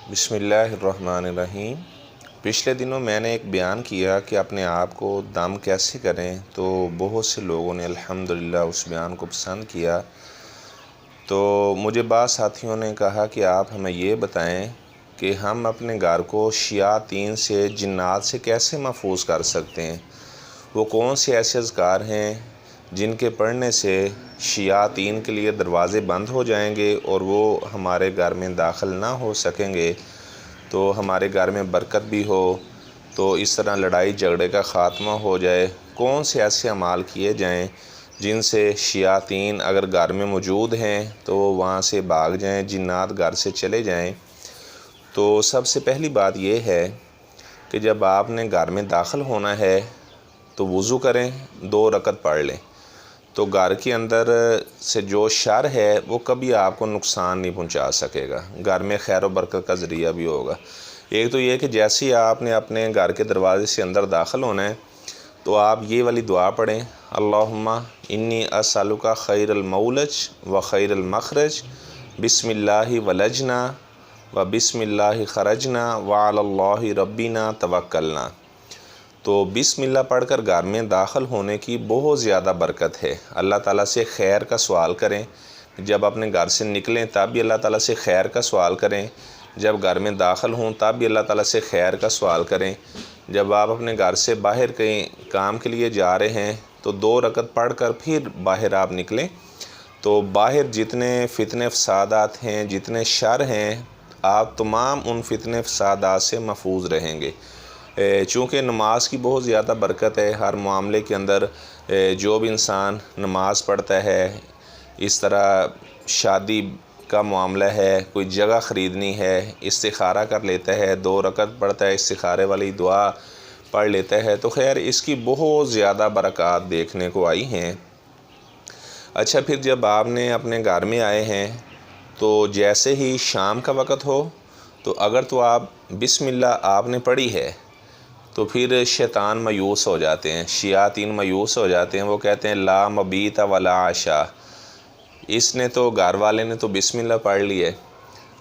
بسم اللہ الرحمن الرحیم۔ پچھلے دنوں میں نے ایک بیان کیا کہ اپنے آپ کو دم کیسے کریں، تو بہت سے لوگوں نے الحمدللہ اس بیان کو پسند کیا۔ تو مجھے بعض ساتھیوں نے کہا کہ آپ ہمیں یہ بتائیں کہ ہم اپنے گھر کو شیاطین سے، جنات سے کیسے محفوظ کر سکتے ہیں۔ وہ کون سے ایسے اذکار ہیں جن کے پڑھنے سے شیاطین کے لیے دروازے بند ہو جائیں گے اور وہ ہمارے گھر میں داخل نہ ہو سکیں گے، تو ہمارے گھر میں برکت بھی ہو، تو اس طرح لڑائی جھگڑے کا خاتمہ ہو جائے۔ کون سے ایسے اعمال کیے جائیں جن سے شیاطین اگر گھر میں موجود ہیں تو وہ وہاں سے بھاگ جائیں، جنات گھر سے چلے جائیں۔ تو سب سے پہلی بات یہ ہے کہ جب آپ نے گھر میں داخل ہونا ہے تو وضو کریں، 2 رکعت پڑھ لیں، تو گھر کے اندر سے جو شر ہے وہ کبھی آپ کو نقصان نہیں پہنچا سکے گا، گھر میں خیر و برکت کا ذریعہ بھی ہوگا۔ ایک تو یہ کہ جیسے ہی آپ نے اپنے گھر کے دروازے سے اندر داخل ہونا ہے تو آپ یہ والی دعا پڑھیں، اللہم انی اسألک خیر المولج و خیر المخرج، بسم اللہ ولجنا و بسم اللہ خرجنا وعلی اللہ ربنا توکلنا۔ تو بسم اللہ پڑھ کر گھر میں داخل ہونے کی بہت زیادہ برکت ہے۔ اللہ تعالیٰ سے خیر کا سوال کریں، جب اپنے گھر سے نکلیں تب بھی اللہ تعالیٰ سے خیر کا سوال کریں، جب گھر میں داخل ہوں تب بھی اللہ تعالیٰ سے خیر کا سوال کریں، جب آپ اپنے گھر سے باہر کہیں کام کے لیے جا رہے ہیں تو 2 رکعت پڑھ کر پھر باہر آپ نکلیں، تو باہر جتنے فتنے فسادات ہیں، جتنے شر ہیں، آپ تمام ان فتنے فسادات سے محفوظ رہیں گے۔ چونکہ نماز کی بہت زیادہ برکت ہے، ہر معاملے کے اندر جو بھی انسان نماز پڑھتا ہے، اس طرح شادی کا معاملہ ہے، کوئی جگہ خریدنی ہے، استخارہ کر لیتا ہے، 2 رکعت پڑھتا ہے، استخارے والی دعا پڑھ لیتا ہے، تو خیر اس کی بہت زیادہ برکات دیکھنے کو آئی ہیں۔ اچھا، پھر جب آپ نے اپنے گھر میں آئے ہیں تو جیسے ہی شام کا وقت ہو تو اگر تو آپ بسم اللہ آپ نے پڑھی ہے تو پھر شیطان مایوس ہو جاتے ہیں، شیاطین مایوس ہو جاتے ہیں، وہ کہتے ہیں لا مبیت ولا عشاء، اس نے تو گھر والے نے تو بسم اللہ پڑھ لی ہے،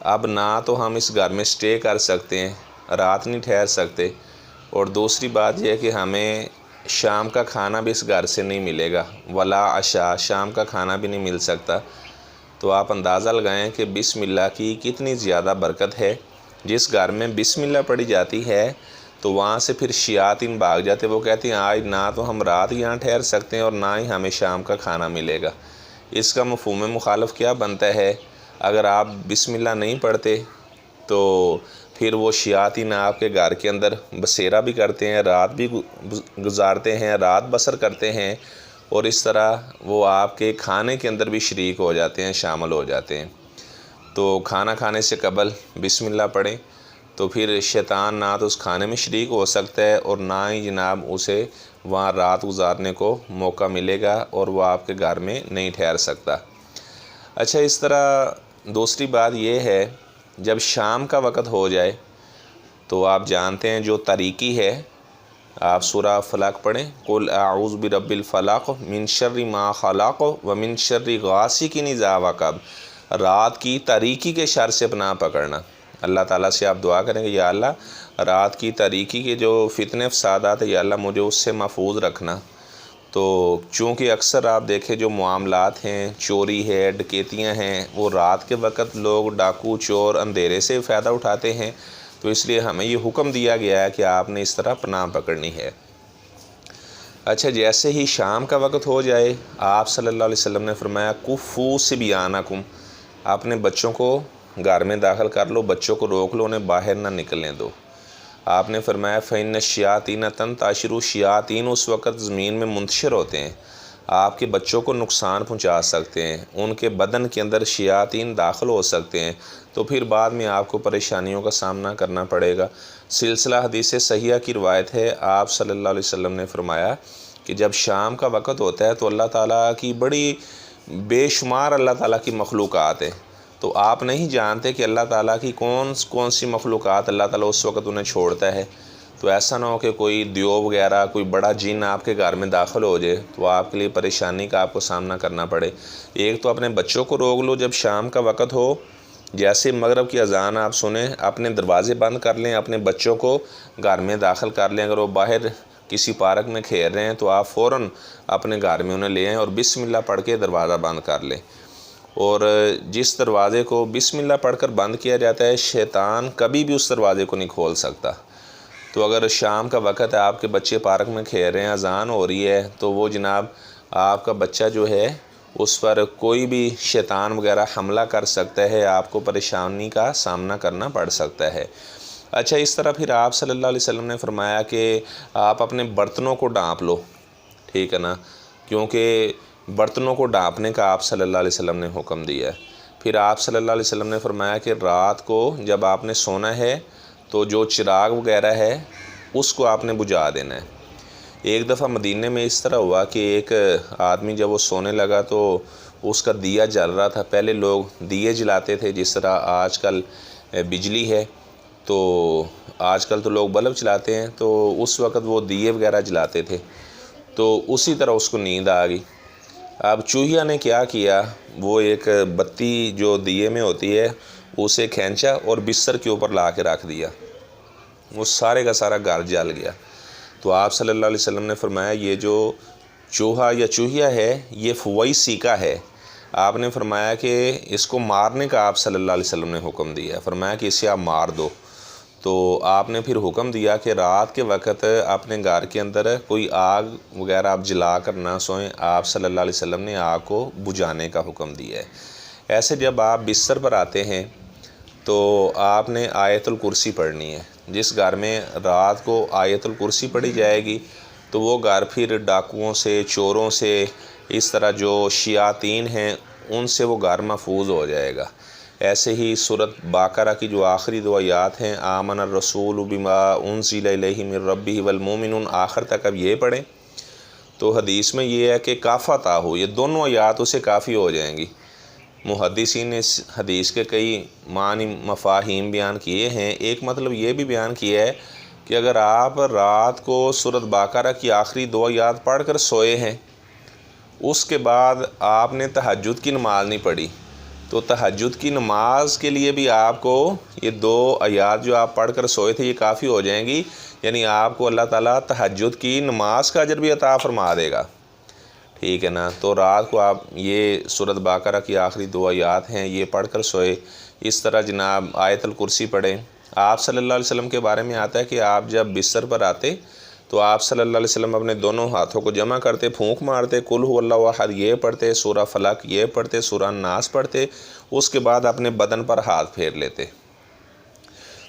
اب نہ تو ہم اس گھر میں سٹے کر سکتے ہیں، رات نہیں ٹھہر سکتے، اور دوسری بات یہ ہے کہ ہمیں شام کا کھانا بھی اس گھر سے نہیں ملے گا، ولا عشاء، شام کا کھانا بھی نہیں مل سکتا۔ تو آپ اندازہ لگائیں کہ بسم اللہ کی کتنی زیادہ برکت ہے۔ جس گھر میں بسم اللہ پڑھی جاتی ہے تو وہاں سے پھر شیاطین بھاگ جاتے، وہ کہتے ہیں آج نہ تو ہم رات یہاں ٹھہر سکتے ہیں اور نہ ہی ہمیں شام کا کھانا ملے گا۔ اس کا مفہوم مخالف کیا بنتا ہے؟ اگر آپ بسم اللہ نہیں پڑھتے تو پھر وہ شیاطین آپ کے گھر کے اندر بسیرا بھی کرتے ہیں، رات بھی گزارتے ہیں، رات بسر کرتے ہیں، اور اس طرح وہ آپ کے کھانے کے اندر بھی شریک ہو جاتے ہیں، شامل ہو جاتے ہیں۔ تو کھانا کھانے سے قبل بسم اللہ پڑھیں، تو پھر شیطان نہ تو اس کھانے میں شریک ہو سکتا ہے اور نہ ہی جناب اسے وہاں رات گزارنے کو موقع ملے گا اور وہ آپ کے گھر میں نہیں ٹھہر سکتا۔ اچھا، اس طرح دوسری بات یہ ہے، جب شام کا وقت ہو جائے تو آپ جانتے ہیں جو تاریکی ہے، آپ سورہ فلق پڑھیں، قل اعوذ برب الفلق من شر ما خلق ومن شر غاسق اذا وقب، رات کی تاریکی کے شر سے پناہ پکڑنا۔ اللہ تعالیٰ سے آپ دعا کریں گے یا اللہ رات کی تاریکی کے جو فتنے فسادات ہیں یا اللہ مجھے اس سے محفوظ رکھنا۔ تو چونکہ اکثر آپ دیکھیں جو معاملات ہیں، چوری ہے، ڈکیتیاں ہیں، وہ رات کے وقت لوگ ڈاکو چور اندھیرے سے فائدہ اٹھاتے ہیں، تو اس لیے ہمیں یہ حکم دیا گیا ہے کہ آپ نے اس طرح پناہ پکڑنی ہے۔ اچھا، جیسے ہی شام کا وقت ہو جائے، آپ صلی اللہ علیہ وسلم نے فرمایا کفوا صبیانکم، اپنے بچوں کو گھر میں داخل کر لو، بچوں کو روک لو، انہیں باہر نہ نکلنے دو۔ آپ نے فرمایا فَإِنَّ الشَّيَاطِينَ تَنتَشِرُ، شیاطین اس وقت زمین میں منتشر ہوتے ہیں، آپ کے بچوں کو نقصان پہنچا سکتے ہیں، ان کے بدن کے اندر شیاطین داخل ہو سکتے ہیں، تو پھر بعد میں آپ کو پریشانیوں کا سامنا کرنا پڑے گا۔ سلسلہ حدیث صحیحہ کی روایت ہے، آپ صلی اللہ علیہ وسلم نے فرمایا کہ جب شام کا وقت ہوتا ہے تو اللہ تعالیٰ کی بڑی بے شمار اللہ تعالیٰ کی مخلوقات ہیں، تو آپ نہیں جانتے کہ اللہ تعالیٰ کی کون سی مخلوقات اللہ تعالیٰ اس وقت انہیں چھوڑتا ہے۔ تو ایسا نہ ہو کہ کوئی دیو وغیرہ، کوئی بڑا جن آپ کے گھر میں داخل ہو جائے تو آپ کے لیے پریشانی کا آپ کو سامنا کرنا پڑے۔ ایک تو اپنے بچوں کو روک لو جب شام کا وقت ہو، جیسے مغرب کی اذان آپ سنیں اپنے دروازے بند کر لیں، اپنے بچوں کو گھر میں داخل کر لیں۔ اگر وہ باہر کسی پارک میں کھیل رہے ہیں تو آپ فوراً اپنے گھر میں انہیں لے آئیں اور بسم اللہ پڑھ کے دروازہ بند کر لیں۔ اور جس دروازے کو بسم اللہ پڑھ کر بند کیا جاتا ہے، شیطان کبھی بھی اس دروازے کو نہیں کھول سکتا۔ تو اگر شام کا وقت ہے، آپ کے بچے پارک میں کھیل رہے ہیں، اذان ہو رہی ہے، تو وہ جناب آپ کا بچہ جو ہے اس پر کوئی بھی شیطان وغیرہ حملہ کر سکتا ہے، آپ کو پریشانی کا سامنا کرنا پڑ سکتا ہے۔ اچھا، اس طرح پھر آپ صلی اللہ علیہ وسلم نے فرمایا کہ آپ اپنے برتنوں کو ڈانپ لو، ٹھیک ہے نا، کیونکہ برتنوں کو ڈانپنے کا آپ صلی اللہ علیہ وسلم نے حکم دیا ہے۔ پھر آپ صلی اللہ علیہ وسلم نے فرمایا کہ رات کو جب آپ نے سونا ہے تو جو چراغ وغیرہ ہے اس کو آپ نے بجھا دینا ہے۔ ایک دفعہ مدینے میں اس طرح ہوا کہ ایک آدمی جب وہ سونے لگا تو اس کا دیا جل رہا تھا۔ پہلے لوگ دیے جلاتے تھے، جس طرح آج کل بجلی ہے تو آج کل تو لوگ بلب چلاتے ہیں، تو اس وقت وہ دیے وغیرہ جلاتے تھے، تو اسی طرح اس کو نیند آ گئی۔ اب چوہیا نے کیا کیا، وہ ایک بتی جو دیے میں ہوتی ہے اسے کھینچا اور بستر کے اوپر لا کے رکھ دیا، وہ سارے کا سارا گھر جل گیا۔ تو آپ صلی اللہ علیہ وسلم نے فرمایا یہ جو چوہا یا چوہیا ہے یہ فویسی کا ہے۔ آپ نے فرمایا کہ اس کو مارنے کا آپ صلی اللہ علیہ وسلم نے حکم دیا، فرمایا کہ اسے آپ مار دو۔ تو آپ نے پھر حکم دیا کہ رات کے وقت اپنے گھر کے اندر کوئی آگ وغیرہ آپ جلا کر نہ سوئیں، آپ صلی اللہ علیہ وسلم نے آگ کو بجھانے کا حکم دیا ہے۔ ایسے جب آپ بستر پر آتے ہیں تو آپ نے آیت الکرسی پڑھنی ہے۔ جس گھر میں رات کو آیت الکرسی پڑھی جائے گی تو وہ گھر پھر ڈاکوؤں سے، چوروں سے، اس طرح جو شیاطین ہیں ان سے وہ گھر محفوظ ہو جائے گا۔ ایسے ہی سورۃ بقرہ کی جو آخری دو آیات ہیں، آمن الرسول بما انزل الیہ من ربہ والمؤمنون، آخر تک اب یہ پڑھیں تو حدیث میں یہ ہے کہ کافتا ہو، یہ دونوں آیات اسے کافی ہو جائیں گی۔ محدثین نے اس حدیث کے کئی معنی مفاہیم بیان کیے ہیں۔ ایک مطلب یہ بھی بیان کیا ہے کہ اگر آپ رات کو سورۃ بقرہ کی آخری دو آیات پڑھ کر سوئے ہیں، اس کے بعد آپ نے تہجد کی نماز نہیں پڑھی، تو تہجد کی نماز کے لیے بھی آپ کو یہ دو آیات جو آپ پڑھ کر سوئے تھے یہ کافی ہو جائیں گی، یعنی آپ کو اللہ تعالیٰ تہجد کی نماز کا اجر بھی عطا فرما دے گا، ٹھیک ہے نا۔ تو رات کو آپ یہ سورۃ بقرہ کی آخری دو آیات ہیں یہ پڑھ کر سوئے، اس طرح جناب آیت الکرسی پڑھیں۔ آپ صلی اللہ علیہ وسلم کے بارے میں آتا ہے کہ آپ جب بستر پر آتے تو آپ صلی اللہ علیہ وسلم اپنے دونوں ہاتھوں کو جمع کرتے، پھونک مارتے، قل هو اللہ احد یہ پڑھتے، سورہ فلق یہ پڑھتے، سورہ الناس پڑھتے، اس کے بعد اپنے بدن پر ہاتھ پھیر لیتے۔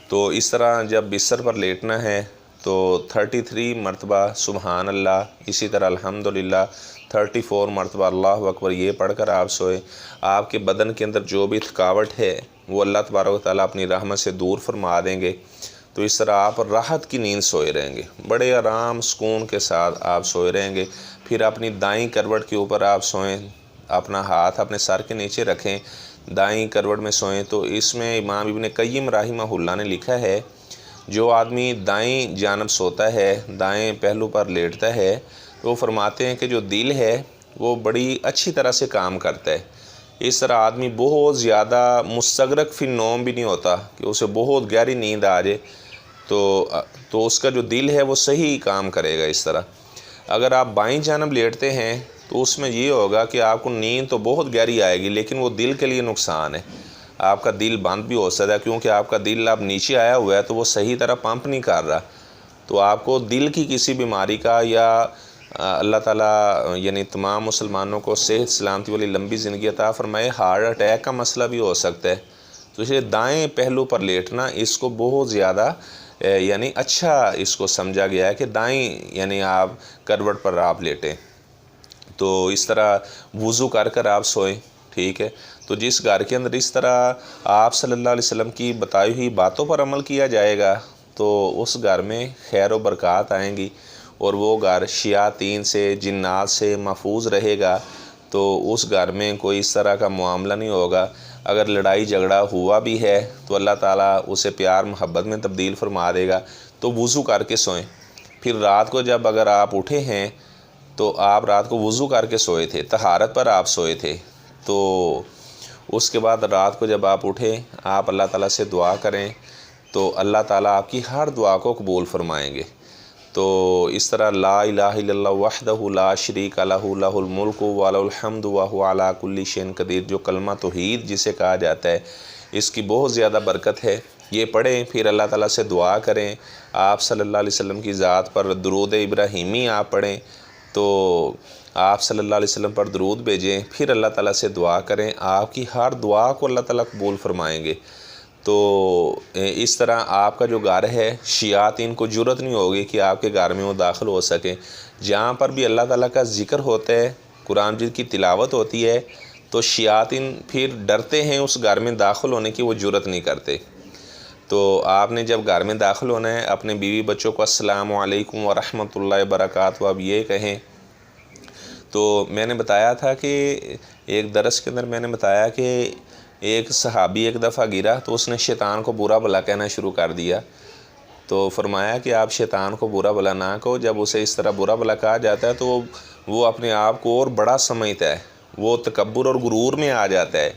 تو اس طرح جب بستر پر لیٹنا ہے تو 33 مرتبہ سبحان اللہ، اسی طرح الحمدللہ 34 مرتبہ اللہ اکبر یہ پڑھ کر آپ سوئے۔ آپ کے بدن کے اندر جو بھی تھکاوٹ ہے وہ اللہ تبارک و تعالیٰ اپنی رحمت سے دور فرما دیں گے۔ تو اس طرح آپ راحت کی نیند سوئے رہیں گے، بڑے آرام سکون کے ساتھ آپ سوئے رہیں گے۔ پھر اپنی دائیں کروٹ کے اوپر آپ سوئیں، اپنا ہاتھ اپنے سر کے نیچے رکھیں، دائیں کروٹ میں سوئیں۔ تو اس میں امام ابن قیم رحمہ اللہ نے لکھا ہے جو آدمی دائیں جانب سوتا ہے، دائیں پہلو پر لیٹتا ہے، تو وہ فرماتے ہیں کہ جو دل ہے وہ بڑی اچھی طرح سے کام کرتا ہے۔ اس طرح آدمی بہت زیادہ مستغرق فی النوم بھی نہیں ہوتا کہ اسے بہت گہری نیند آ جائے، تو اس کا جو دل ہے وہ صحیح کام کرے گا۔ اس طرح اگر آپ بائیں جانب لیٹتے ہیں تو اس میں یہ ہوگا کہ آپ کو نیند تو بہت گہری آئے گی لیکن وہ دل کے لیے نقصان ہے، آپ کا دل بند بھی ہو سکتا ہے، کیونکہ آپ کا دل اب نیچے آیا ہوا ہے تو وہ صحیح طرح پمپ نہیں کر رہا، تو آپ کو دل کی کسی بیماری کا، یا اللہ تعالیٰ یعنی تمام مسلمانوں کو صحت سلامتی والی لمبی زندگی عطا فرمائے، ہارٹ اٹیک کا مسئلہ بھی ہو سکتا ہے۔ تو اس لیے دائیں پہلو پر لیٹنا اس کو بہت زیادہ یعنی اچھا اس کو سمجھا گیا ہے کہ دائیں یعنی آپ کروٹ پر آپ لیٹیں۔ تو اس طرح وضو کر کر آپ سوئیں، ٹھیک ہے۔ تو جس گھر کے اندر اس طرح آپ صلی اللہ علیہ وسلم کی بتائی ہوئی باتوں پر عمل کیا جائے گا تو اس گھر میں خیر و برکات آئیں گی، اور وہ گھر شیاطین سے، جنات سے محفوظ رہے گا۔ تو اس گھر میں کوئی اس طرح کا معاملہ نہیں ہوگا۔ اگر لڑائی جھگڑا ہوا بھی ہے تو اللہ تعالیٰ اسے پیار محبت میں تبدیل فرما دے گا۔ تو وضو کر کے سوئیں۔ پھر رات کو جب اگر آپ اٹھے ہیں تو آپ رات کو وضو کر کے سوئے تھے، طہارت پر آپ سوئے تھے، تو اس کے بعد رات کو جب آپ اٹھیں آپ اللہ تعالیٰ سے دعا کریں تو اللہ تعالیٰ آپ کی ہر دعا کو قبول فرمائیں گے۔ تو اس طرح لا الہ الا اللہ وحدہ لا شریک لہ لہ الملک ولہ الحمد وہو علی کل شیء قدیر، جو کلمہ توحید جسے کہا جاتا ہے، اس کی بہت زیادہ برکت ہے۔ یہ پڑھیں، پھر اللہ تعالیٰ سے دعا کریں، آپ صلی اللہ علیہ وسلم کی ذات پر درود ابراہیمی آپ پڑھیں، تو آپ صلی اللہ علیہ وسلم پر درود بھیجیں، پھر اللہ تعالیٰ سے دعا کریں، آپ کی ہر دعا کو اللہ تعالیٰ قبول فرمائیں گے۔ تو اس طرح آپ کا جو گھر ہے شیاطین کو جرأت نہیں ہوگی کہ آپ کے گھر میں وہ داخل ہو سکیں۔ جہاں پر بھی اللہ تعالیٰ کا ذکر ہوتا ہے، قرآن مجید کی تلاوت ہوتی ہے، تو شیاطین پھر ڈرتے ہیں اس گھر میں داخل ہونے کی، وہ جرأت نہیں کرتے۔ تو آپ نے جب گھر میں داخل ہونا ہے اپنے بیوی بچوں کو السلام علیکم ورحمۃ اللہ وبرکاتہ اب یہ کہیں۔ تو میں نے بتایا تھا کہ ایک درس کے اندر میں نے بتایا کہ ایک صحابی ایک دفعہ گرا تو اس نے شیطان کو برا بھلا کہنا شروع کر دیا، تو فرمایا کہ آپ شیطان کو برا بھلا نہ کہو، جب اسے اس طرح برا بھلا کہا جاتا ہے تو وہ اپنے آپ کو اور بڑا سمجھتا ہے، وہ تکبر اور غرور میں آ جاتا ہے۔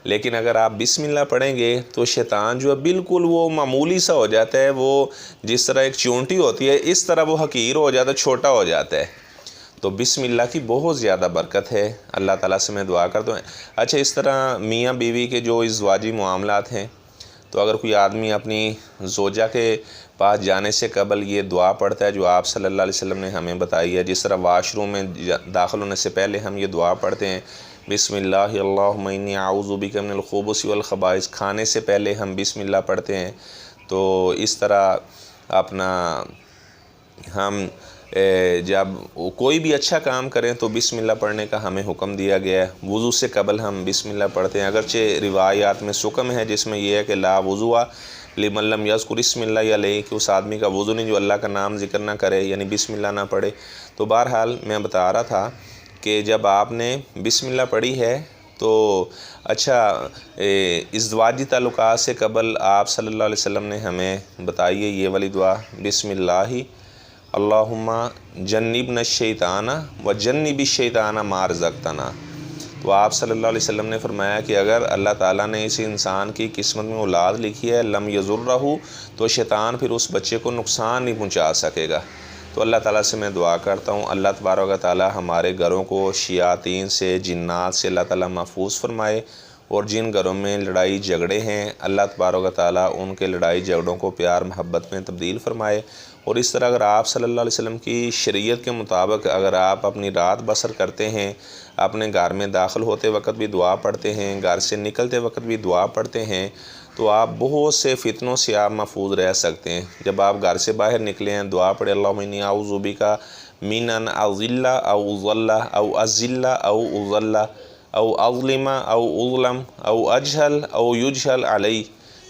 لیکن اگر آپ بسم اللہ پڑھیں گے تو شیطان جو ہے بالکل وہ معمولی سا ہو جاتا ہے، وہ جس طرح ایک چونٹی ہوتی ہے اس طرح وہ حقیر ہو جاتا ہے، چھوٹا ہو جاتا ہے۔ تو بسم اللہ کی بہت زیادہ برکت ہے، اللہ تعالیٰ سے میں دعا کرتا ہوں۔ اچھا، اس طرح میاں بیوی کے جو ازدواجی معاملات ہیں، تو اگر کوئی آدمی اپنی زوجہ کے پاس جانے سے قبل یہ دعا پڑھتا ہے جو آپ صلی اللہ علیہ وسلم نے ہمیں بتائی ہے، جس طرح واش روم میں داخل ہونے سے پہلے ہم یہ دعا پڑھتے ہیں بسم اللہ اللہم انی اعوذ بک من الخبث والخبائث، کھانے سے پہلے ہم بسم اللہ پڑھتے ہیں۔ تو اس طرح اپنا ہم جب کوئی بھی اچھا کام کریں تو بسم اللہ پڑھنے کا ہمیں حکم دیا گیا ہے۔ وضو سے قبل ہم بسم اللہ پڑھتے ہیں، اگرچہ روایات میں سکم ہے جس میں یہ ہے کہ لا وضو لمن لم یذکر اسم اللہ علیہ، کہ اس آدمی کا وضو نہیں جو اللہ کا نام ذکر نہ کرے، یعنی بسم اللہ نہ پڑھے۔ تو بہرحال میں بتا رہا تھا کہ جب آپ نے بسم اللہ پڑھی ہے تو اچھا ازدواجی تعلقات سے قبل آپ صلی اللہ علیہ وسلم نے ہمیں بتائی ہے یہ والی دعا، بسم اللہ اللہم جنبنا الشیطان وجنب الشیطان ما رزقتنا۔ تو آپ صلی اللہ علیہ وسلم نے فرمایا کہ اگر اللہ تعالیٰ نے اس انسان کی قسمت میں اولاد لکھی ہے لم یضرہ، تو شیطان پھر اس بچے کو نقصان نہیں پہنچا سکے گا۔ تو اللہ تعالیٰ سے میں دعا کرتا ہوں اللہ تبارک و تعالیٰ ہمارے گھروں کو شیاطین سے، جنات سے اللہ تعالیٰ محفوظ فرمائے، اور جن گھروں میں لڑائی جھگڑے ہیں اللہ تبارک و تعالیٰ ان کے لڑائی جھگڑوں کو پیار محبت میں تبدیل فرمائے۔ اور اس طرح اگر آپ صلی اللہ علیہ وسلم کی شریعت کے مطابق اگر آپ اپنی رات بسر کرتے ہیں، اپنے گھر میں داخل ہوتے وقت بھی دعا پڑھتے ہیں، گھر سے نکلتے وقت بھی دعا پڑھتے ہیں، تو آپ بہت سے فتنوں سے آپ محفوظ رہ سکتے ہیں۔ جب آپ گھر سے باہر نکلے ہیں دعا پڑھے اللہم انی اعوذ بک من ان اضل او اضل او اذل او اضل او اظلم او اظلم او اجہل او یجہل علی،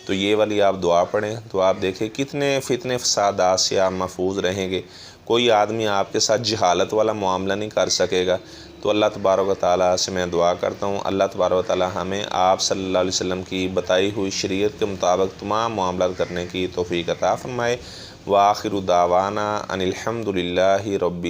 تو یہ والی آپ دعا پڑھیں تو آپ دیکھیں کتنے فتنے فسادات سے آپ محفوظ رہیں گے، کوئی آدمی آپ کے ساتھ جہالت والا معاملہ نہیں کر سکے گا۔ تو اللہ تبارک و تعالیٰ سے میں دعا کرتا ہوں اللہ تبارک و تعالیٰ ہمیں آپ صلی اللہ علیہ وسلم کی بتائی ہوئی شریعت کے مطابق تمام معاملات کرنے کی توفیق عطا فرمائے۔ وآخر دعوانا ان الحمد للہ رب